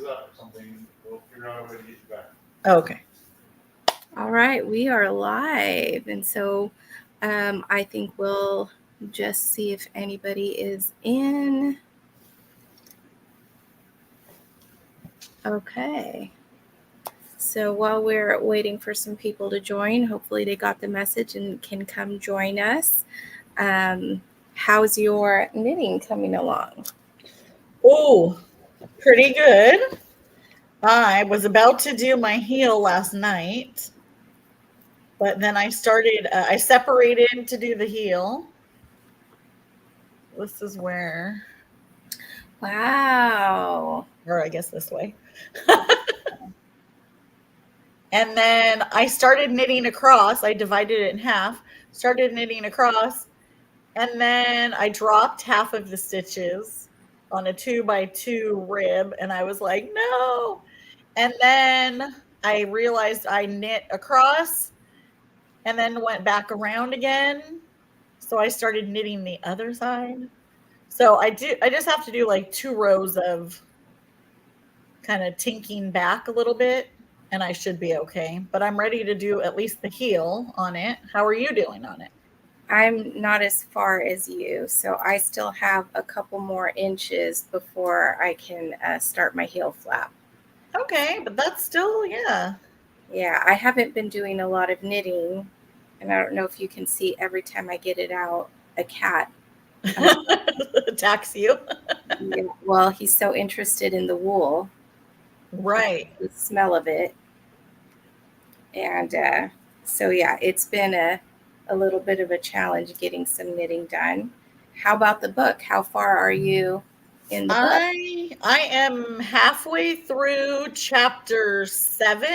up or something, we'll figure out a way to get you back. Okay. All right, we are live. And so I think we'll just see if anybody is in. Okay. So while we're waiting for some people to join, hopefully they got the message and can come join us. How's your knitting coming along? Oh, pretty good. I was about to do my heel last night, but then I separated to do the heel. This is where. Wow. Or I guess this way. And then I started knitting across. I divided it in half, started knitting across, and then I dropped half of the stitches on a 2x2 rib, and I was like, no. And then I realized I knit across and then went back around again. So I started knitting the other side. So I just have to do like 2 rows of kind of tinking back a little bit, and I should be okay. But I'm ready to do at least the heel on it. How are you doing on it? I'm not as far as you, so I still have a couple more inches before I can start my heel flap. Okay, but that's still, yeah. Yeah, I haven't been doing a lot of knitting, and I don't know if you can see every time I get it out, a cat attacks you. Yeah, well, he's so interested in the wool. Right. The smell of it. And so, yeah, it's been a little bit of a challenge getting some knitting done. How about the book? How far are you in the book? I am halfway through chapter 7.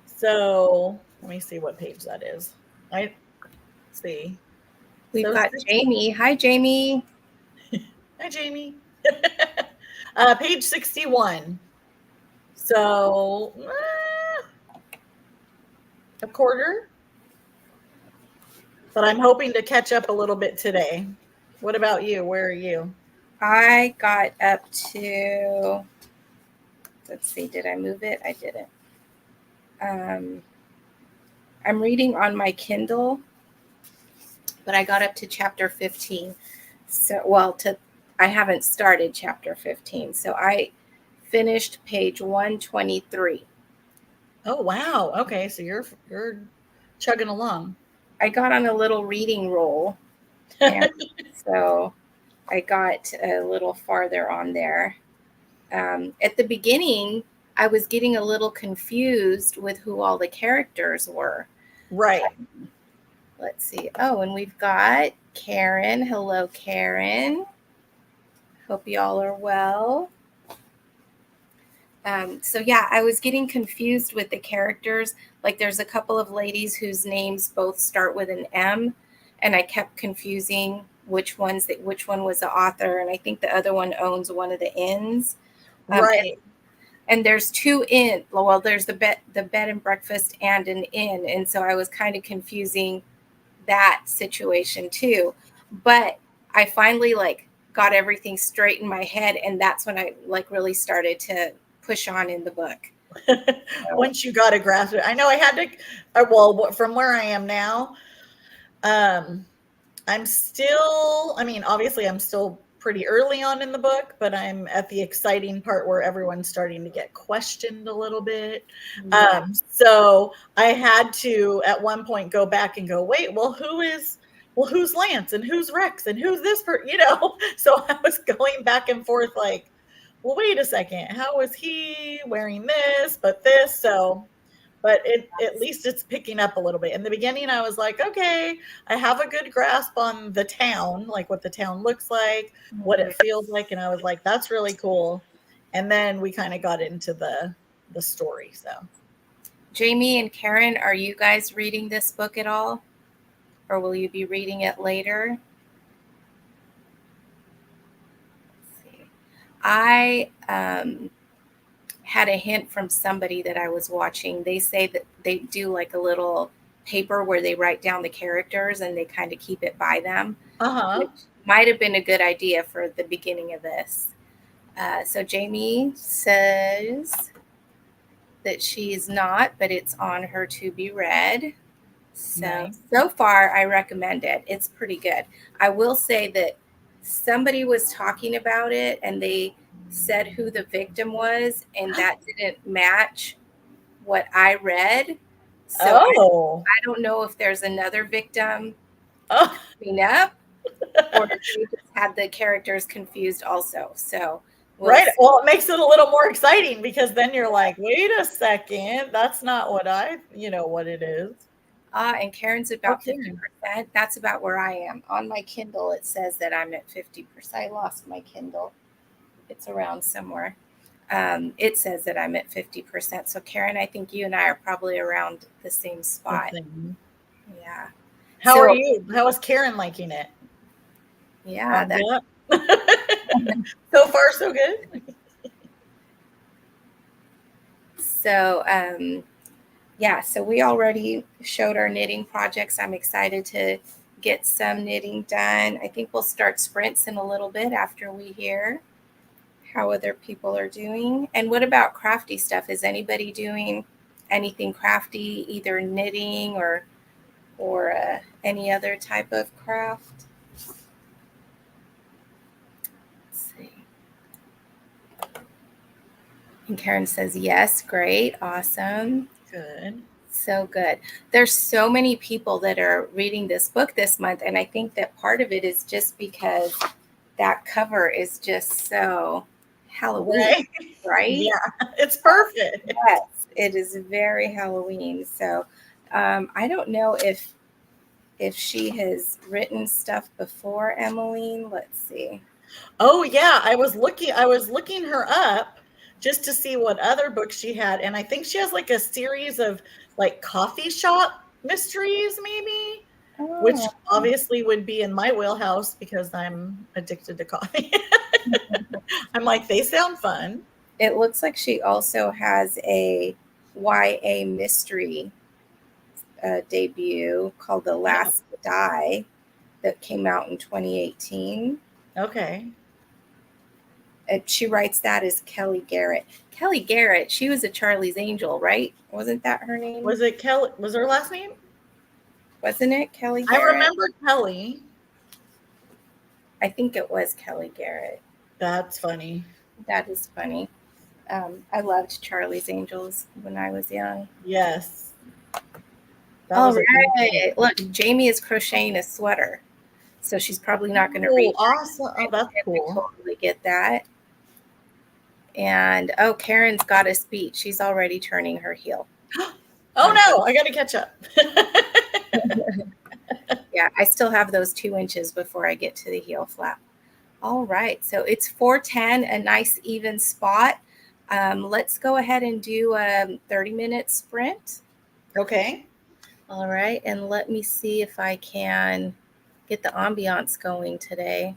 So let me see what page that is. Let's see. We've got Jamie. Hi, Jamie. Hi, Jamie. Page 61. So a quarter. But I'm hoping to catch up a little bit today. What about you? Where are you? I got up to, let's see, did I move it? I didn't. I'm reading on my Kindle, but I got up to chapter 15. So, I haven't started chapter 15. So I finished page 123. Oh, wow. Okay, so you're chugging along. I got on a little reading roll, and so I got a little farther on there. At the beginning, I was getting a little confused with who all the characters were. Right. Let's see. Oh, and we've got Karen. Hello, Karen. Hope y'all are well. So yeah, I was getting confused with the characters. Like there's a couple of ladies whose names both start with an M, and I kept confusing which one was the author, and I think the other one owns one of the inns. Right. And there's 2 inns. Well, there's the bed and breakfast and an inn, and so I was kind of confusing that situation too. But I finally got everything straight in my head, and that's when I really started to push on in the book. Once you got a grasp of it. I know I had to, from where I am now, I'm still, obviously I'm still pretty early on in the book, but I'm at the exciting part where everyone's starting to get questioned a little bit. Yeah. So I had to at one point go back and go, wait, who's Lance and who's Rex and who's this So I was going back and forth like, well, wait a second, how is he wearing this, but this? But at least it's picking up a little bit. In the beginning, I was like, okay, I have a good grasp on the town, like what the town looks like, what it feels like. And I was like, that's really cool. And then we kind of got into the story. So Jamie and Karen, are you guys reading this book at all? Or will you be reading it later? I had a hint from somebody that I was watching. They say that they do like a little paper where they write down the characters and they kind of keep it by them, which might have been a good idea for the beginning of this. So Jamie says that she's not, but it's on her to be read. So far, I recommend it. It's pretty good. I will say that somebody was talking about it and they said who the victim was, and that didn't match what I read. So I don't know if there's another victim coming up, or if they just had the characters confused also. So right. Well, it makes it a little more exciting because then you're like, wait a second, that's not what what it is. And Karen's about 50%. That's about where I am. On my Kindle, it says that I'm at 50%. I lost my Kindle. It's around somewhere. It says that I'm at 50%. So Karen, I think you and I are probably around the same spot. Yeah. How are you? How is Karen liking it? Yeah. So far, so good. So, yeah, so we already showed our knitting projects. I'm excited to get some knitting done. I think we'll start sprints in a little bit after we hear how other people are doing. And what about crafty stuff? Is anybody doing anything crafty, either knitting or any other type of craft? Let's see. And Karen says yes. Great. Awesome. Good. So good. There's so many people that are reading this book this month, and I think that part of it is just because that cover is just so Halloween, right? Yeah, it's perfect. Yes, it is very Halloween. So I don't know if she has written stuff before, Emmeline. Let's see. Oh yeah, I was looking her up just to see what other books she had, and I think she has like a series of like coffee shop mysteries, maybe, which obviously would be in my wheelhouse because I'm addicted to coffee. I'm like, they sound fun. It looks like she also has a YA mystery debut called The Last to Die that came out in 2018. Okay. She writes that as Kelly Garrett. Kelly Garrett, she was a Charlie's Angel, right? Wasn't that her name? Was it Kelly? Was her last name? Wasn't it Kelly Garrett? I remember Kelly. I think it was Kelly Garrett. That's funny. That is funny. I loved Charlie's Angels when I was young. Yes. All right. Look, Jamie is crocheting a sweater. So she's probably not going to read. Awesome. Oh, that's cool. I totally get that. And Karen's got a speech. She's already turning her heel. Oh no, I got to catch up. Yeah, I still have those 2 inches before I get to the heel flap. All right, so it's 4:10, a nice even spot. Let's go ahead and do a 30-minute sprint. Okay. All right, and let me see if I can get the ambiance going today.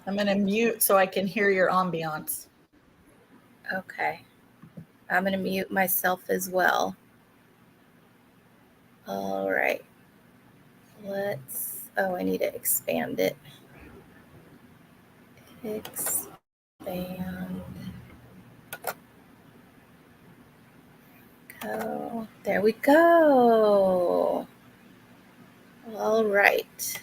I'm going to mute so I can hear your ambiance. Okay. I'm going to mute myself as well. All right. I need to expand it. Expand. Go. There we go. All right.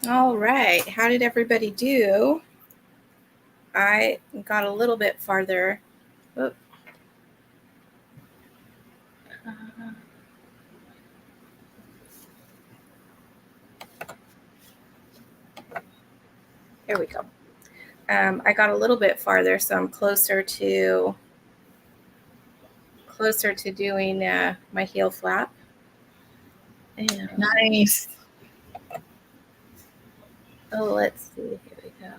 All right. How did everybody do? I got a little bit farther. Oop. There we go. I got a little bit farther, so I'm closer to doing my heel flap. And, Nice. oh, let's see. Here we go.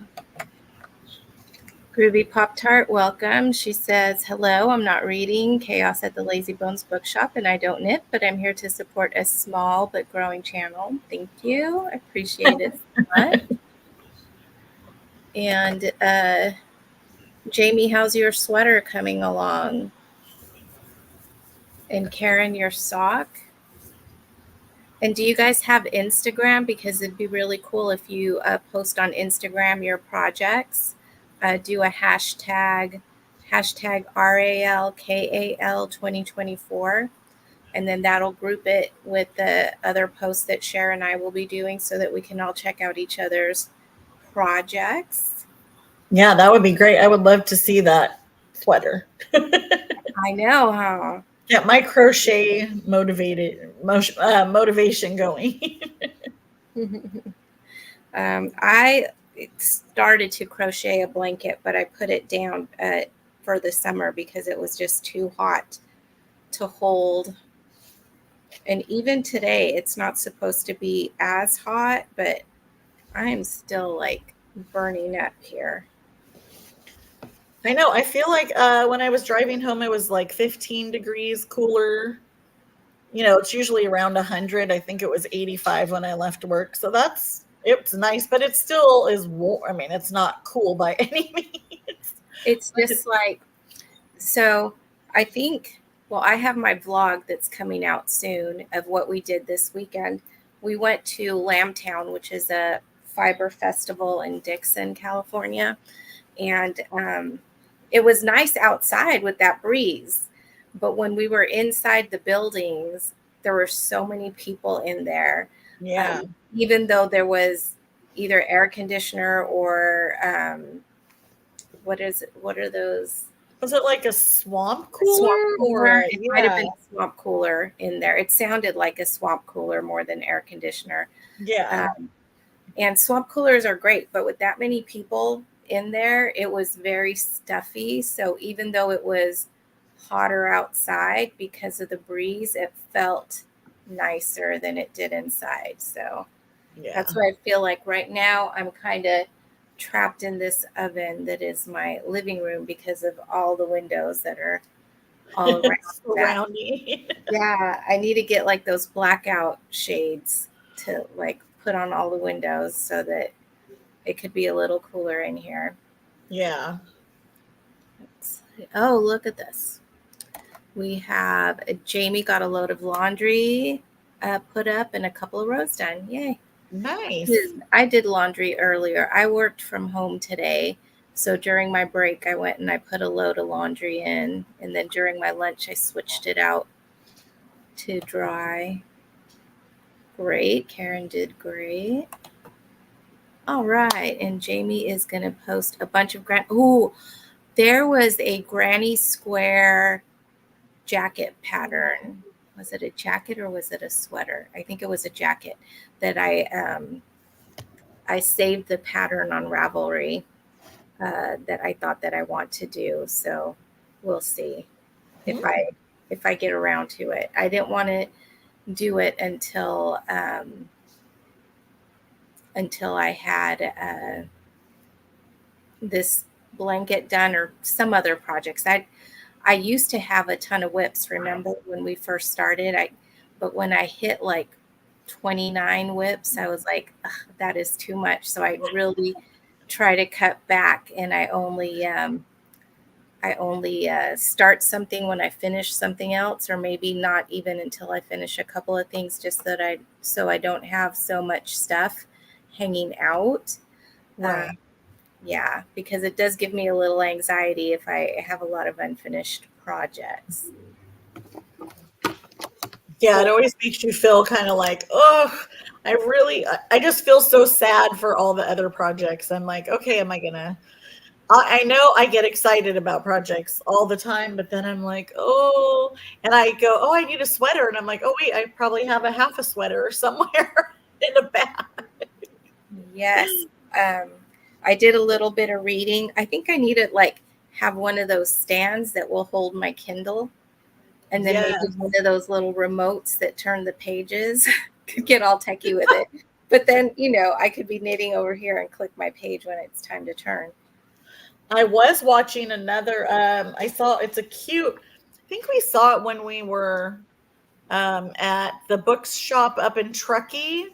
Groovy Pop Tart, welcome. She says, hello, I'm not reading Chaos at the Lazy Bones Bookshop, and I don't knit, but I'm here to support a small but growing channel. Thank you. I appreciate it so much. And Jamie, how's your sweater coming along? And Karen, your sock? And do you guys have Instagram? Because it'd be really cool if you post on Instagram your projects. Do a hashtag RALKAL 2024. And then that'll group it with the other posts that Cher and I will be doing so that we can all check out each other's projects. Yeah, that would be great. I would love to see that sweater. I know, huh? Get my crochet motivation going. I started to crochet a blanket, but I put it down for the summer because it was just too hot to hold. And even today, it's not supposed to be as hot, but I'm still like burning up here. I know. I feel like when I was driving home, it was like 15 degrees cooler. You know, it's usually around 100. I think it was 85 when I left work. So it's nice, but it still is warm. I mean, it's not cool by any means. It's just like, so I think, well, I have my vlog that's coming out soon of what we did this weekend. We went to Lambtown, which is a fiber festival in Dixon, California. And it was nice outside with that breeze. But when we were inside the buildings, there were so many people in there. Yeah. Even though there was either air conditioner or what are those? Was it like a swamp cooler? Swamp cooler. It might have Yeah. been a swamp cooler in there. It sounded like a swamp cooler more than air conditioner. Yeah. And swamp coolers are great, but with that many people in there, it was very stuffy. So even though it was hotter outside because of the breeze, it felt nicer than it did inside. So Yeah. that's why I feel like right now I'm kind of trapped in this oven that is my living room because of all the windows that are all around. Surrounding. Yeah, I need to get like those blackout shades to like put on all the windows so that it could be a little cooler in here. Yeah. Oh, look at this. We have Jamie got a load of laundry put up and a couple of rows done. Yay. Nice. I did laundry earlier. I worked from home today. So during my break, I went and I put a load of laundry in. And then during my lunch, I switched it out to dry. Great. Karen did great. All right. And Jamie is going to post a bunch of there was a granny square jacket pattern. Was it a jacket or was it a sweater? I think it was a jacket that I saved the pattern on Ravelry that I thought that I want to do. So we'll see if I get around to it. I didn't want to do it until I had this blanket done or some other projects. I used to have a ton of whips. Remember when we first started? But when I hit like 29 whips, I was like, that is too much. So I really try to cut back, and I only start something when I finish something else, or maybe not even until I finish a couple of things, just so I don't have so much stuff hanging out. Right. Yeah, because it does give me a little anxiety if I have a lot of unfinished projects. Yeah, it always makes you feel kind of like, oh, I just feel so sad for all the other projects. I'm like, okay, am I gonna? I know I get excited about projects all the time, but then I'm like, oh, and I go, oh, I need a sweater, and I'm like, oh wait, I probably have a half a sweater somewhere in a bag. Yes. I did a little bit of reading. I think I need to like have one of those stands that will hold my Kindle. And then maybe Yes. one of those little remotes that turn the pages. Could get all techie with it. But then, I could be knitting over here and click my page when it's time to turn. I was watching another. I saw it's a cute. I think we saw it when we were at the Bookshop up in Truckee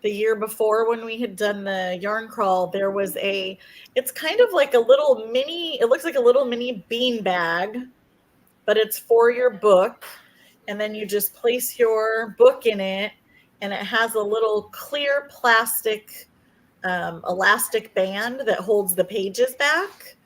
the year before when we had done the yarn crawl. There was it's kind of like a little mini. It looks like a little mini bean bag, but it's for your book, and then you just place your book in it, and it has a little clear plastic elastic band that holds the pages back,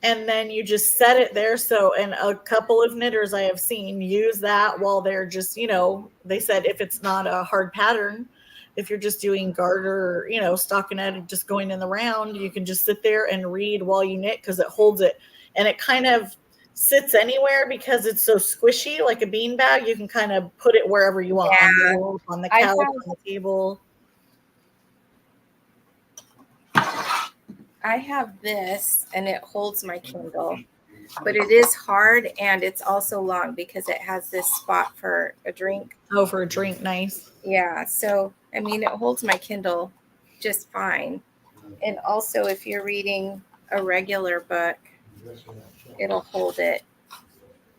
and then you just set it there. So, and a couple of knitters I have seen use that while they're just, they said if it's not a hard pattern, if you're just doing garter, stockinette and just going in the round, you can just sit there and read while you knit because it holds it, and it kind of sits anywhere because it's so squishy, like a bean bag. You can kind of put it wherever you want, on the wall, on the couch, on the table. I have this and it holds my Kindle, but it is hard and it's also long because it has this spot for a drink. Oh, for a drink, nice. Yeah, so I mean, it holds my Kindle just fine. And also, if you're reading a regular book, it'll hold it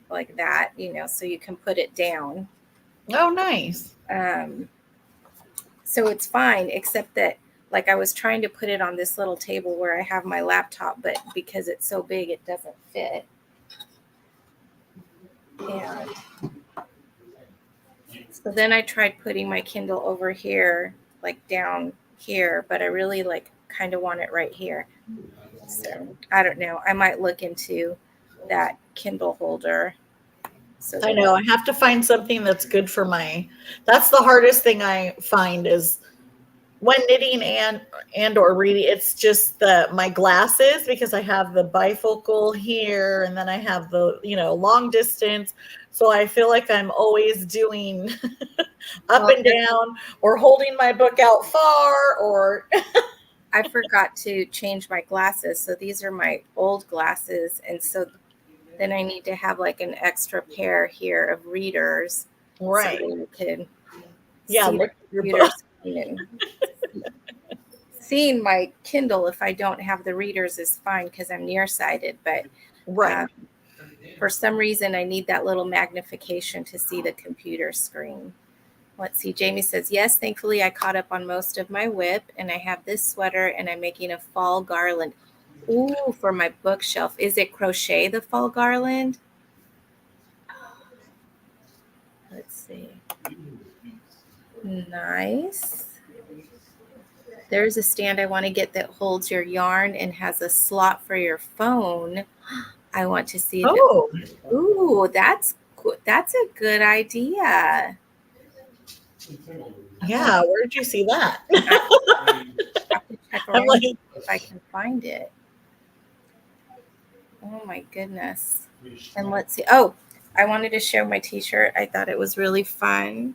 like that, so you can put it down. Oh, nice. So it's fine, except that like I was trying to put it on this little table where I have my laptop, but because it's so big, it doesn't fit. And so then I tried putting my Kindle over here, like down here, but I really like kind of want it right here. So I don't know. I might look into that Kindle holder. So I know I have to find something that's good for that's the hardest thing I find is when knitting and or reading. It's just my glasses, because I have the bifocal here and then I have the long distance, so I feel like I'm always doing up and down or holding my book out far, or I forgot to change my glasses, so these are my old glasses, and so then I need to have like an extra pair here of readers, right? So you can look at your book. Seeing my Kindle, if I don't have the readers, is fine because I'm nearsighted. But for some reason, I need that little magnification to see the computer screen. Let's see. Jamie says, yes, thankfully I caught up on most of my WIP, and I have this sweater, and I'm making a fall garland. Ooh, for my bookshelf. Is it crochet, the fall garland? Let's see. Nice. There's a stand I want to get that holds your yarn and has a slot for your phone. I want to see if ooh, that's a good idea. Yeah, where did you see that? I have to check around if I can find it. Oh my goodness. And let's see. Oh, I wanted to show my t-shirt. I thought it was really fun.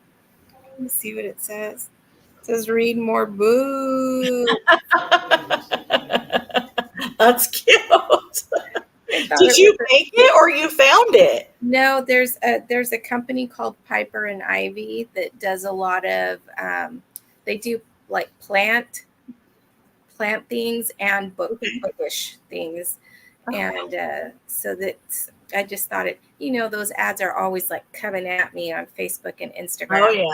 Let me see what it says. It says read more books. That's cute. Did you make it or you found it? No, there's a company called Piper and Ivy that does a lot of they do like plant things and bookish things. And so that's, I just thought it, those ads are always like coming at me on Facebook and Instagram. Oh yeah.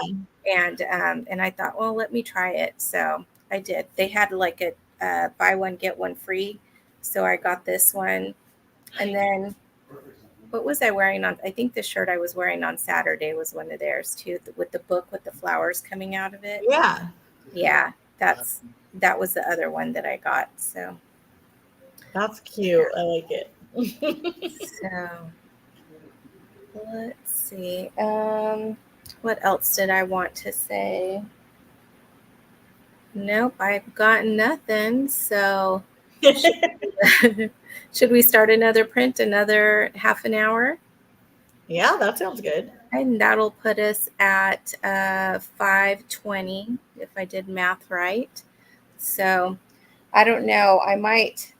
And I thought, well, let me try it. So I did. They had like a buy one get one free, so I got this one. And then what was I wearing on? I think the shirt I was wearing on Saturday was one of theirs too, with the book with the flowers coming out of it. Yeah, that was the other one that I got. So that's cute. I like it. So let's see. What else did I want to say? Nope, I've gotten nothing. So should we start another print, another half an hour? Yeah, that sounds good. And that'll put us at 5:20 if I did math right. So I don't know. I might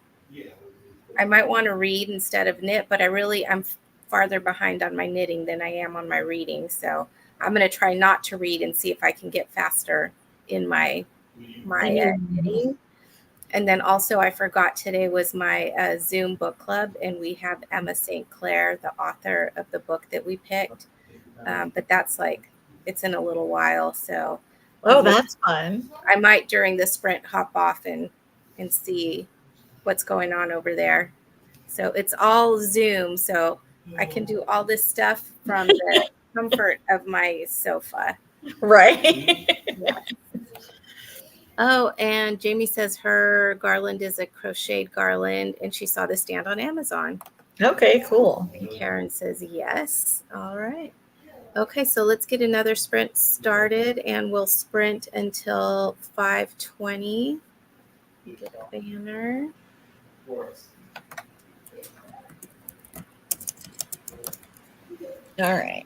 want to read instead of knit, but I'm farther behind on my knitting than I am on my reading. So I'm going to try not to read and see if I can get faster in my knitting. And then also, I forgot today was my Zoom book club, and we have Emma St. Clair, the author of the book that we picked. But that's it's in a little while. So Oh, that's fun. I might during the sprint hop off and see what's going on over there. So it's all Zoom. So I can do all this stuff from the comfort of my sofa. Right. Yeah. Oh, and Jamie says her garland is a crocheted garland and she saw the stand on Amazon. Okay, cool. And Karen says yes. All right. Okay, so let's get another sprint started and we'll sprint until 5:20. Get a banner. All right.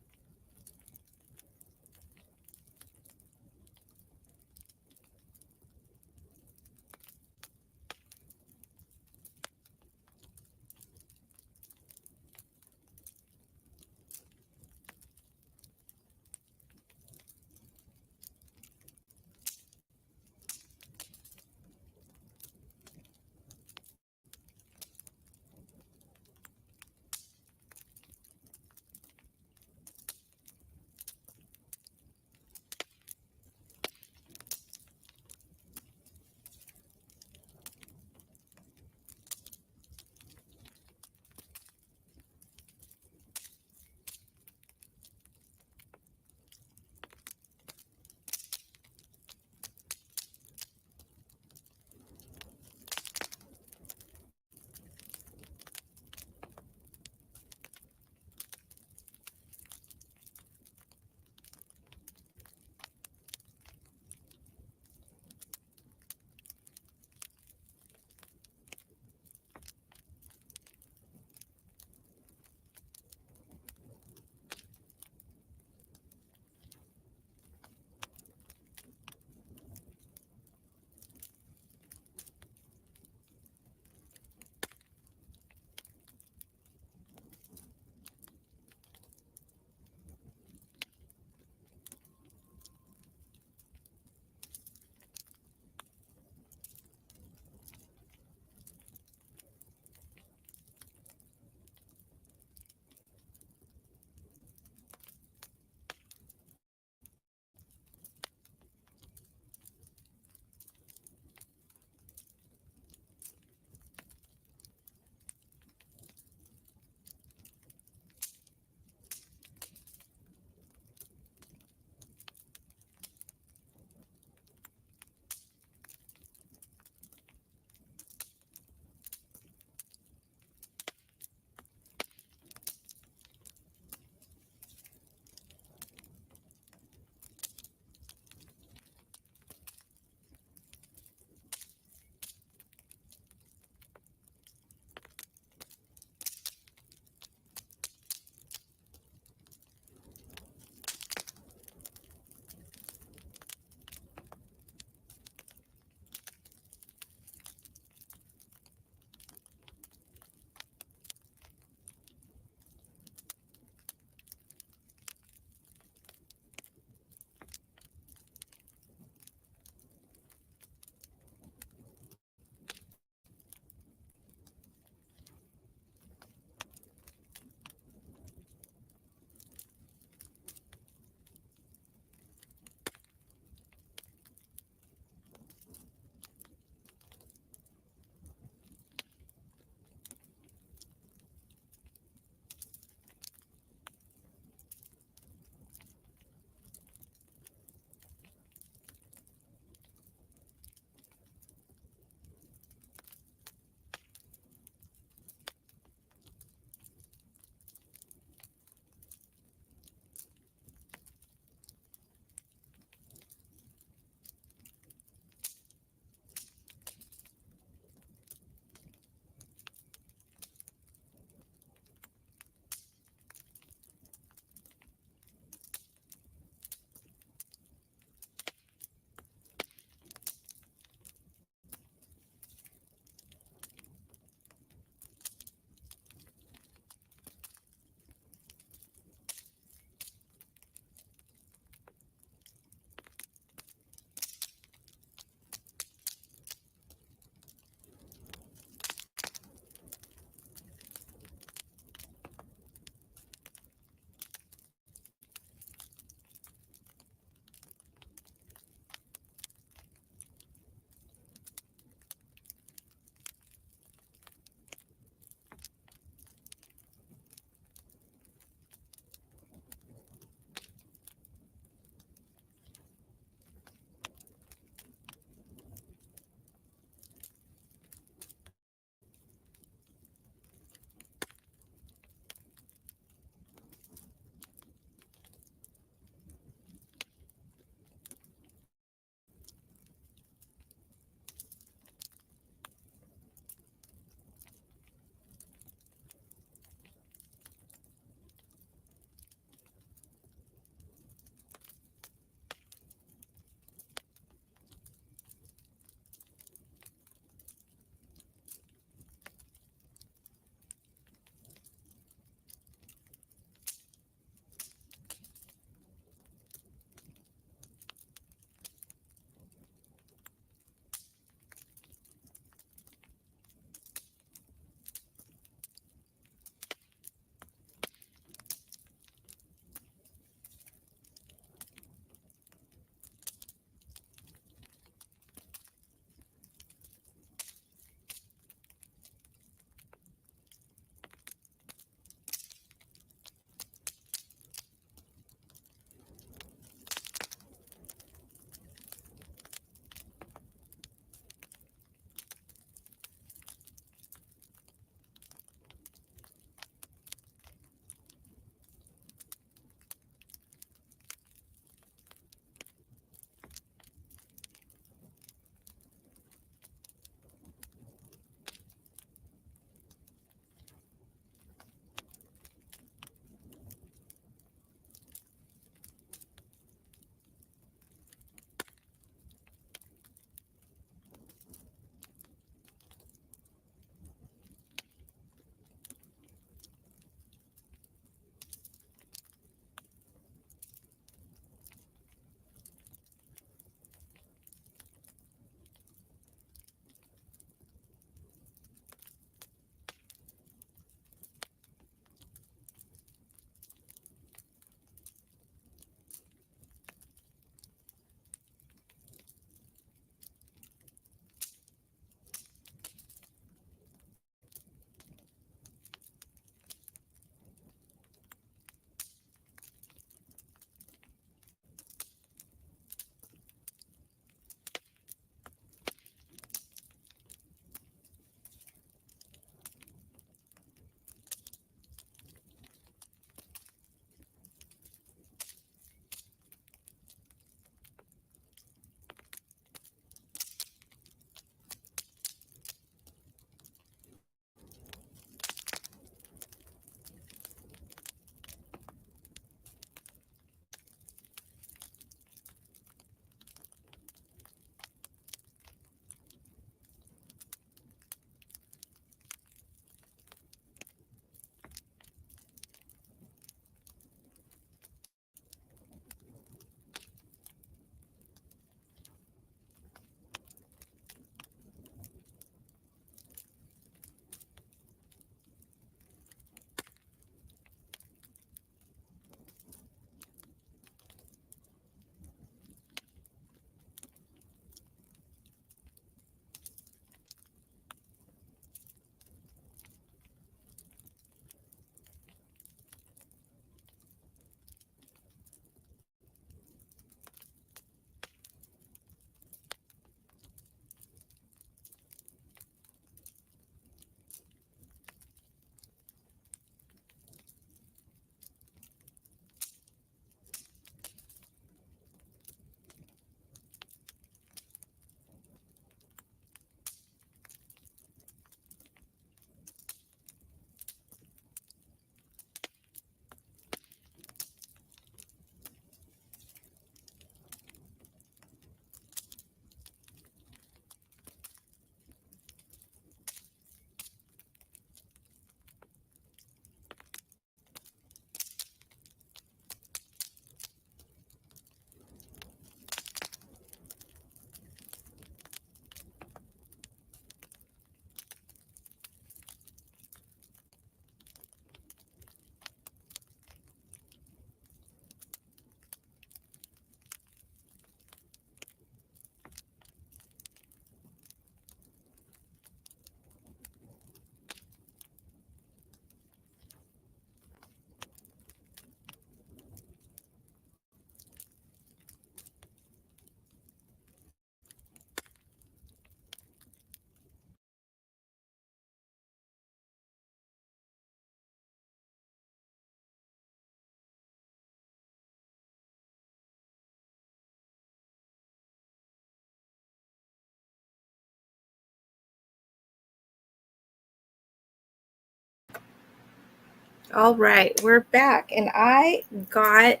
All right, we're back, and I got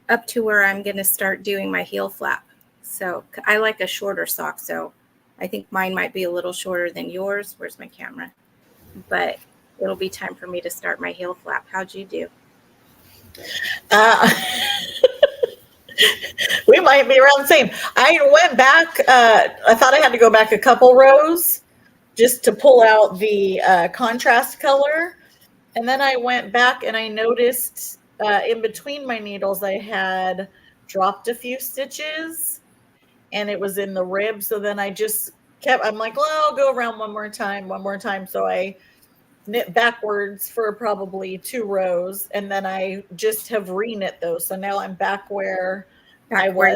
up to where I'm going to start doing my heel flap. So I like a shorter sock, so I think mine might be a little shorter than yours. Where's my camera? But it'll be time for me to start my heel flap. How'd you do? We might be around the same. I went back. I thought I had to go back a couple rows just to pull out the contrast color. And then I went back and I noticed in between my needles, I had dropped a few stitches and it was in the rib. So then I just I'm like, well, I'll go around one more time. So I knit backwards for probably 2 rows. And then I just have re-knit those. So now I'm back where I was.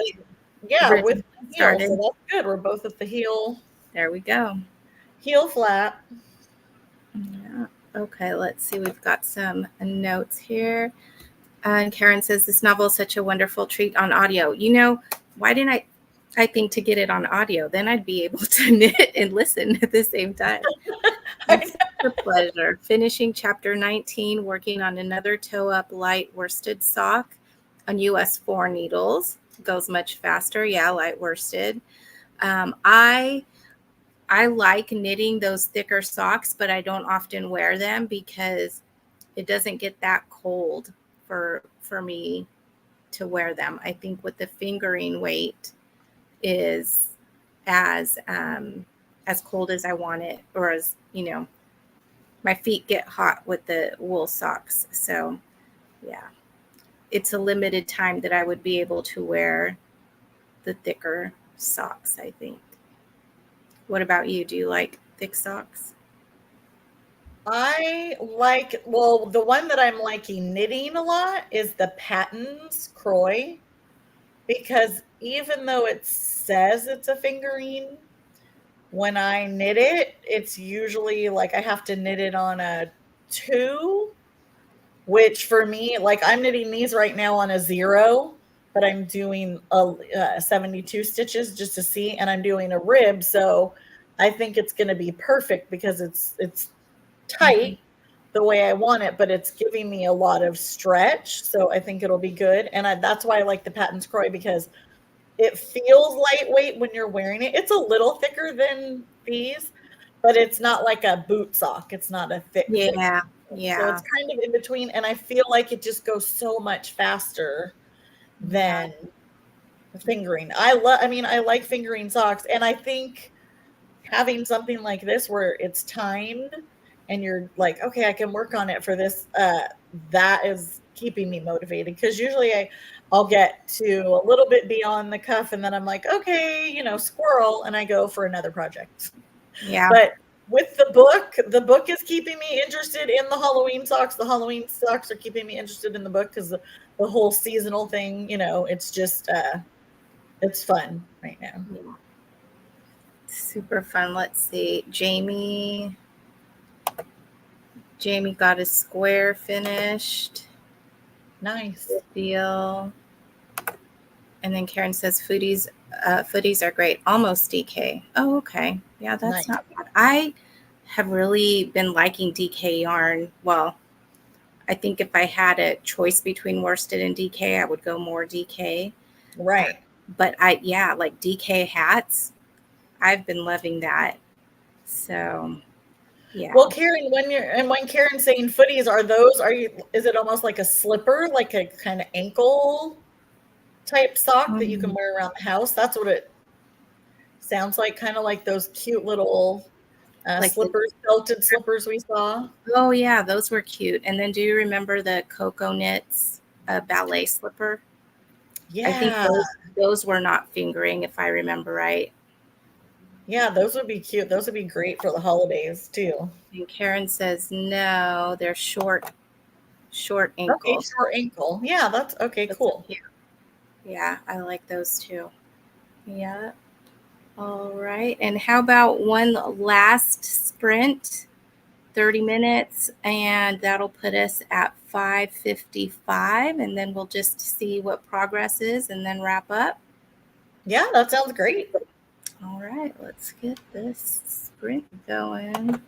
Yeah, with the heel. So that's good. We're both at the heel. There we go. Heel flap. Yeah. Okay, let's see. We've got some notes here. And Karen says, this novel is such a wonderful treat on audio. You know, why didn't I think to get it on audio? Then I'd be able to knit and listen at the same time. It's a pleasure. Finishing chapter 19, working on another toe-up light worsted sock on US 4 needles. Goes much faster. Yeah, light worsted. I like knitting those thicker socks, but I don't often wear them because it doesn't get that cold for me to wear them. I think with the fingering weight is as cold as I want it, or as, you know, my feet get hot with the wool socks. So yeah, it's a limited time that I would be able to wear the thicker socks, I think. What about you? Do you like thick socks? I like, well, the one that I'm liking knitting a lot is the Patton's Croy, because even though it says it's a fingering, when I knit it, it's usually like I have to knit it on a 2, which for me, like I'm knitting these right now on a 0, but I'm doing 72 stitches just to see, and I'm doing a rib, so I think it's going to be perfect because it's tight the way I want it, but it's giving me a lot of stretch, so I think it'll be good. And that's why I like the Patton's Croy, because it feels lightweight when you're wearing it. It's a little thicker than these, but it's not like a boot sock. It's not a thick. Yeah. So it's kind of in between, and I feel like it just goes so much faster than fingering. I like fingering socks, and I think having something like this where it's timed and you're like, okay, I can work on it for this, that is keeping me motivated, because usually I'll get to a little bit beyond the cuff and then I'm like, okay, squirrel, and I go for another project. Yeah. But with the book is keeping me interested in the Halloween socks. The Halloween socks are keeping me interested in the book because the whole seasonal thing, it's just it's fun right now. Yeah. Super fun. Let's see. Jamie got his square finished. Nice. Good deal. And then Karen says footies are great. Almost DK. Oh, okay. Yeah, that's not bad. I have really been liking DK yarn. Well, I think if I had a choice between worsted and DK, I would go more DK. Right. But like DK hats, I've been loving that. So yeah. Well, Karen, when Karen's saying footies, is it almost like a slipper, like a kind of ankle type sock that you can wear around the house? That's what it sounds like, kind of like those cute little slippers, belted slippers we saw. Oh yeah, those were cute. And then do you remember the Coco Knits ballet slipper? Yeah. I think those were not fingering, if I remember right. Yeah, those would be cute. Those would be great for the holidays too. And Karen says, no, they're short ankle. Okay, short ankle. Yeah, that's okay, cool. Yeah, I like those too. Yeah. All right. And how about one last sprint, 30 minutes, and that'll put us at 5:55, and then we'll just see what progress is and then wrap up. Yeah, that sounds great. All right, let's get this sprint going.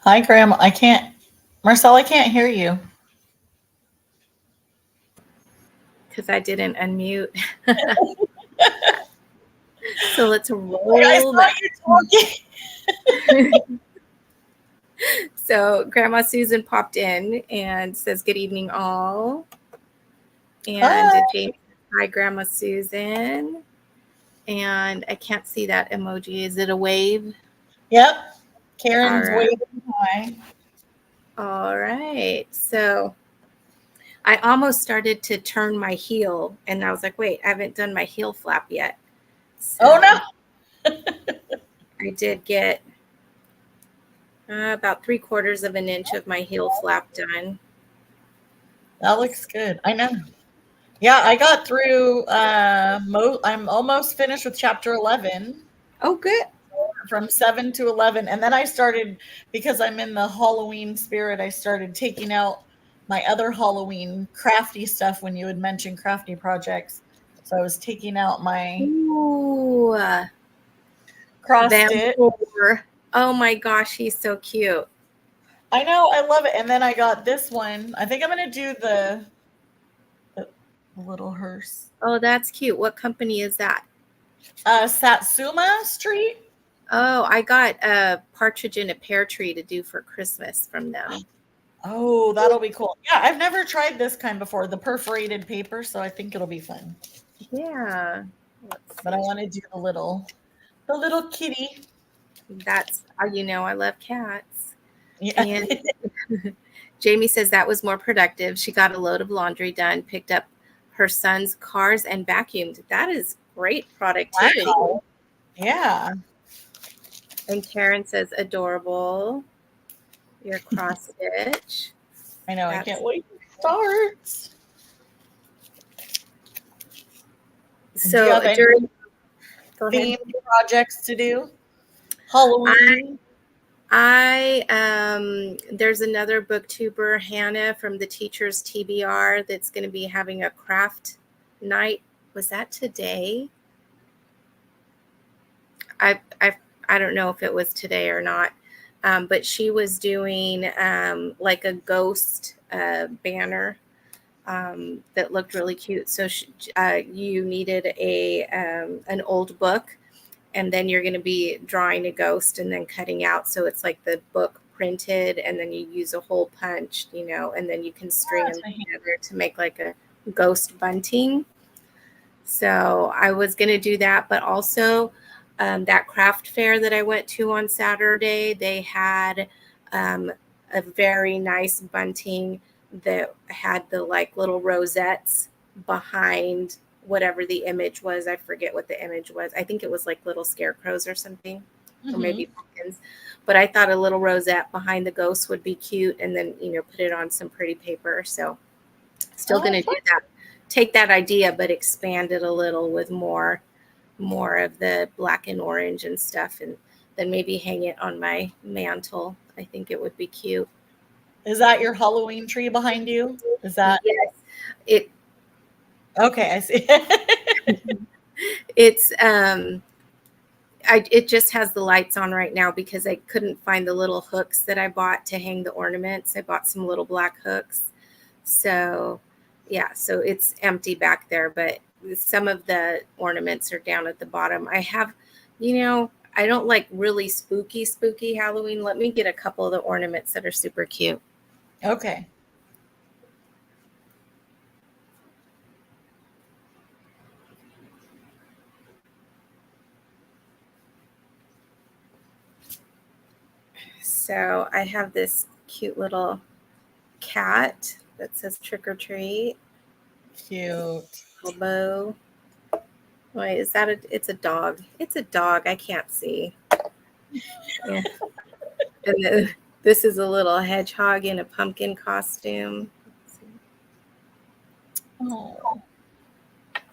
Hi, Grandma. Marcel, I can't hear you. Because I didn't unmute. So let's I roll saw back. you talking. So Grandma Susan popped in and says, "Good evening, all." And Hi. Jamie, hi, Grandma Susan. And I can't see that emoji. Is it a wave? Yep. All Karen's right. waving hi. All right. So I almost started to turn my heel, and I was like, wait, I haven't done my heel flap yet. So Oh, no. I did get about 3/4 of an inch of my heel flap done. That looks good. I know. Yeah, I got through. I'm almost finished with chapter 11. Oh, good. From 7 to 11. And then I started, because I'm in the Halloween spirit, I started taking out my other Halloween crafty stuff when you had mentioned crafty projects. So I was taking out my Ooh, cross stitch. Vampire. Oh my gosh, he's so cute. I know, I love it. And then I got this one. I think I'm going to do the little hearse. Oh, that's cute. What company is that? Satsuma Street. Oh, I got a partridge in a pear tree to do for Christmas from them. Oh, that'll be cool. Yeah, I've never tried this kind before, the perforated paper, so I think it'll be fun. Yeah. But I want to do the little kitty. That's how you know I love cats. Yeah. And Jamie says that was more productive. She got a load of laundry done, picked up her son's cars, and vacuumed. That is great productivity. Wow. Yeah. And Karen says, adorable. Your cross stitch. I know. I That's can't wait to start. Do you so have any during go ahead. themed projects to do? Halloween. There's another booktuber, Hannah from the Teachers TBR, that's going to be having a craft night. Was that today? I don't know if it was today or not, but she was doing like a ghost banner that looked really cute. So you needed an old book, and then you're going to be drawing a ghost and then cutting out. So it's like the book printed, and then you use a hole punch, and then you can string them together to make like a ghost bunting. So I was going to do that, but also that craft fair that I went to on Saturday, they had a very nice bunting that had the like little rosettes behind whatever the image was. I forget what the image was. I think it was like little scarecrows or something, or maybe pumpkins. But I thought a little rosette behind the ghost would be cute, and then put it on some pretty paper. So still going to do that. Take that idea, but expand it a little with more of the black and orange and stuff, and then maybe hang it on my mantle. I think it would be cute. Is that your Halloween tree behind you? Is that? Yes. It. Okay, I see. It's it just has the lights on right now because I couldn't find the little hooks that I bought to hang the ornaments. I bought some little black hooks. So yeah, so it's empty back there, but some of the ornaments are down at the bottom. I have, I don't like really spooky Halloween. Let me get a couple of the ornaments that are super cute. Okay. So I have this cute little cat that says trick or treat. Cute. Little bow. Wait, is that it's a dog. It's a dog. I can't see. Yeah. And then this is a little hedgehog in a pumpkin costume. Oh.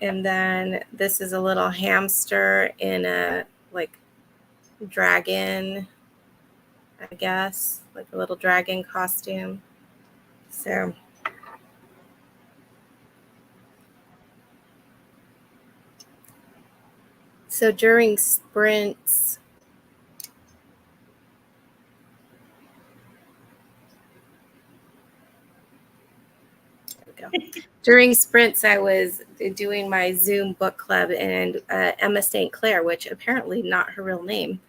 And then this is a little hamster in a like dragon, I guess, like a little dragon costume. So during sprints, go. During sprints, I was doing my Zoom book club, and Emma St. Clair, which apparently not her real name.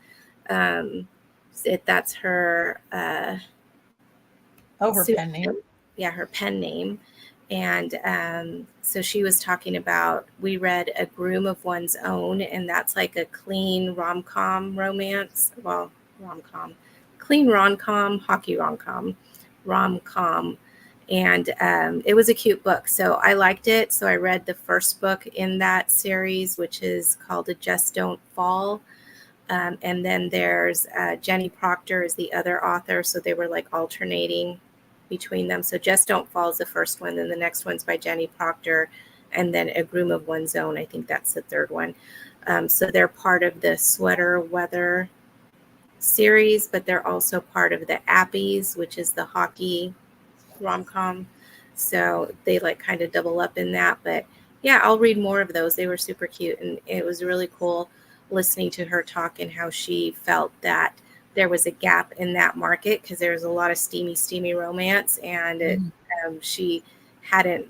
That's her. Her pen name. Yeah, her pen name. And so she was talking about, we read A Groom of One's Own, and that's like a clean rom-com romance. Well, rom-com. Clean rom-com, hockey rom-com. And it was a cute book, so I liked it. So I read the first book in that series, which is called A Just Don't Fall. And then there's Jenny Proctor is the other author, so they were like alternating between them. So Just Don't Fall is the first one, then the next one's by Jenny Proctor, and then A Groom of One's Own, I think that's the third one. So they're part of the Sweater Weather series, but they're also part of the Appies, which is the hockey rom-com. So they like kind of double up in that. But yeah, I'll read more of those. They were super cute, and it was really cool listening to her talk and how she felt that there was a gap in that market because there was a lot of steamy romance, and she hadn't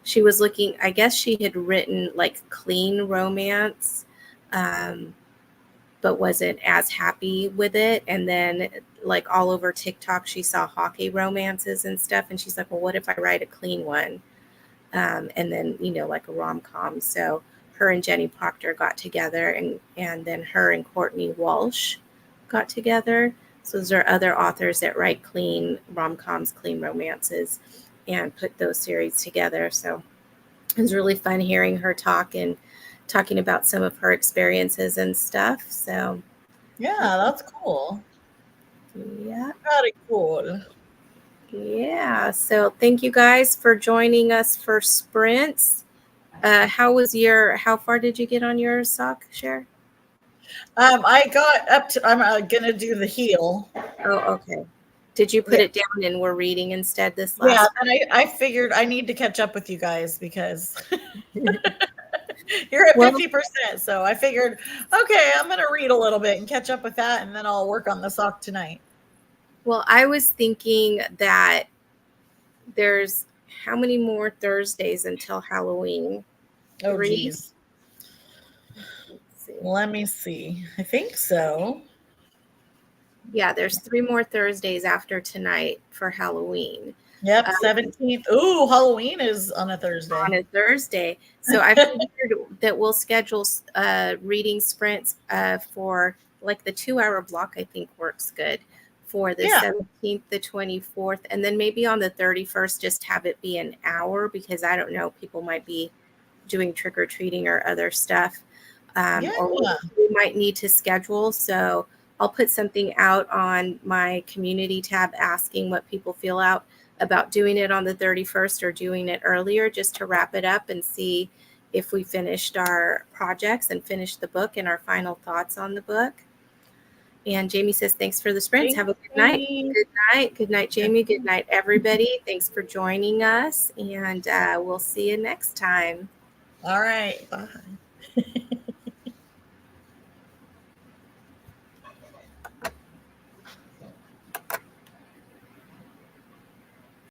she was looking, I guess she had written like clean romance, but wasn't as happy with it. And then like all over TikTok, she saw hockey romances and stuff. And she's like, well, what if I write a clean one? And then, like a rom-com. So her and Jenny Proctor got together, and then her and Courtney Walsh got together. So those are other authors that write clean rom-coms, clean romances, and put those series together. So it was really fun hearing her talk and talking about some of her experiences and stuff. So yeah, that's cool. Yeah. Very cool. Yeah. So thank you guys for joining us for sprints. How far did you get on your sock, Cher? I got up to, I'm gonna do the heel. Oh, okay. Did you put it down and we're reading instead this last? Yeah, and I figured I need to catch up with you guys because you're at 50%. So I figured, okay, I'm gonna read a little bit and catch up with that, and then I'll work on the sock tonight. Well, I was thinking that there's how many more Thursdays until Halloween? Oh, geez. Let me see. I think so. Yeah, there's 3 more Thursdays after tonight for Halloween. Yep, 17th. Ooh, Halloween is on a Thursday. On a Thursday. So I figured that we'll schedule reading sprints for like the 2-hour block, I think works good for the 17th, the 24th, and then maybe on the 31st, just have it be an hour because I don't know, people might be doing trick-or-treating or other stuff. Or we might need to schedule. So I'll put something out on my community tab asking what people feel about doing it on the 31st or doing it earlier, just to wrap it up and see if we finished our projects and finished the book and our final thoughts on the book. And Jamie says, thanks for the sprints. Have a good night. Good night. Good night, Jamie. Good night, everybody. Thanks for joining us. And we'll see you next time. All right. Bye.